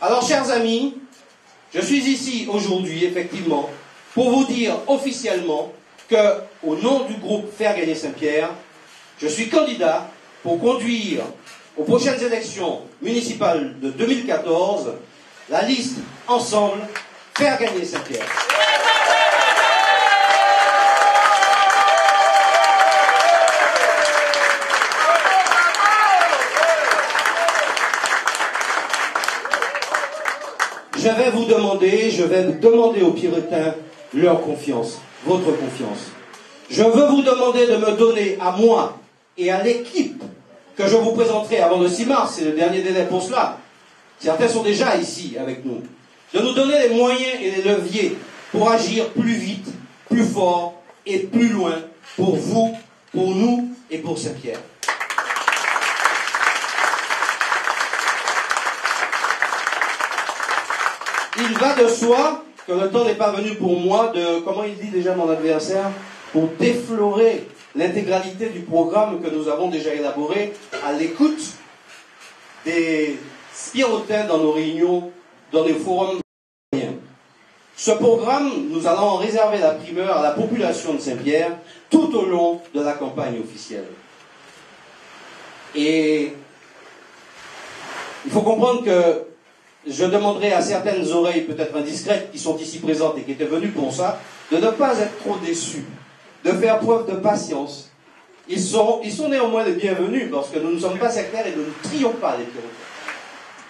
Alors, chers amis, je suis ici aujourd'hui, effectivement, pour vous dire officiellement que, au nom du groupe Faire Gagner Saint-Pierre, je suis candidat pour conduire aux prochaines élections municipales de 2014 la liste Ensemble Faire Gagner Saint-Pierre. Je vais demander aux Puritains leur confiance, votre confiance. Je veux vous demander de me donner à moi et à l'équipe que je vous présenterai avant le 6 mars, c'est le dernier délai pour cela. Certains sont déjà ici avec nous. De nous donner les moyens et les leviers pour agir plus vite, plus fort et plus loin pour vous, pour nous et pour Saint-Pierre. Il va de soi que le temps n'est pas venu pour moi de, comment il dit déjà mon adversaire, pour déflorer l'intégralité du programme que nous avons déjà élaboré à l'écoute des Puritains dans nos réunions, dans les forums. Ce programme, nous allons en réserver la primeur à la population de Saint-Pierre tout au long de la campagne officielle. Et il faut comprendre que je demanderai à certaines oreilles peut-être indiscrètes qui sont ici présentes et qui étaient venues pour ça, de ne pas être trop déçus, de faire preuve de patience. Ils sont néanmoins les bienvenus parce que nous ne sommes pas sectaires et nous ne trions pas les Puritains.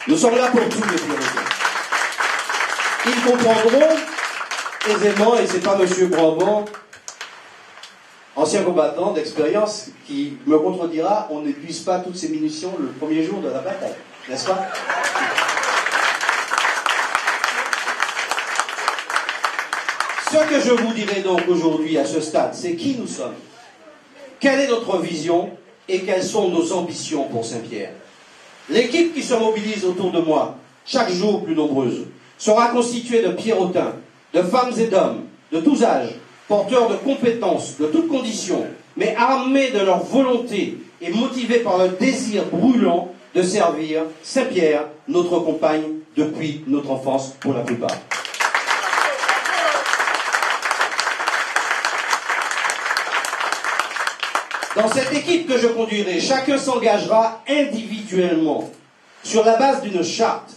Nous sommes là pour tous les Puritains. Ils comprendront aisément, et c'est pas M. Brambant, ancien combattant d'expérience, qui me contredira, on n'épuise pas toutes ces munitions le premier jour de la bataille, n'est-ce pas? Ce que je vous dirai donc aujourd'hui à ce stade, c'est qui nous sommes, quelle est notre vision et quelles sont nos ambitions pour Saint-Pierre. L'équipe qui se mobilise autour de moi, chaque jour plus nombreuse, sera constituée de Puritains, de femmes et d'hommes, de tous âges, porteurs de compétences, de toutes conditions, mais armés de leur volonté et motivés par le désir brûlant de servir Saint-Pierre, notre compagne depuis notre enfance pour la plupart. Dans cette équipe que je conduirai, chacun s'engagera individuellement, sur la base d'une charte,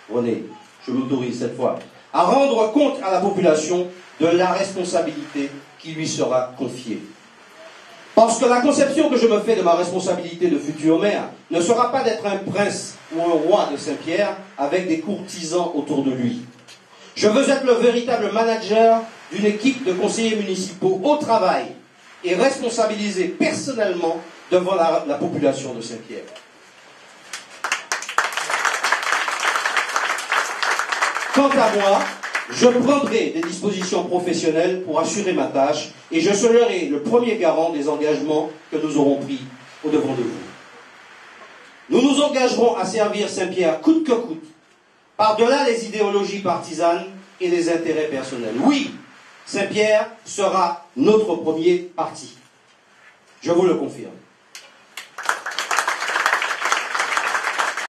René, je m'autorise cette fois, à rendre compte à la population de la responsabilité qui lui sera confiée. Parce que la conception que je me fais de ma responsabilité de futur maire ne sera pas d'être un prince ou un roi de Saint-Pierre avec des courtisans autour de lui. Je veux être le véritable manager d'une équipe de conseillers municipaux au travail, et responsabilisé personnellement devant la population de Saint-Pierre. Quant à moi, je prendrai des dispositions professionnelles pour assurer ma tâche et je serai le premier garant des engagements que nous aurons pris au-devant de vous. Nous nous engagerons à servir Saint-Pierre coûte que coûte, par-delà les idéologies partisanes et les intérêts personnels. Oui, Saint-Pierre sera notre premier parti. Je vous le confirme.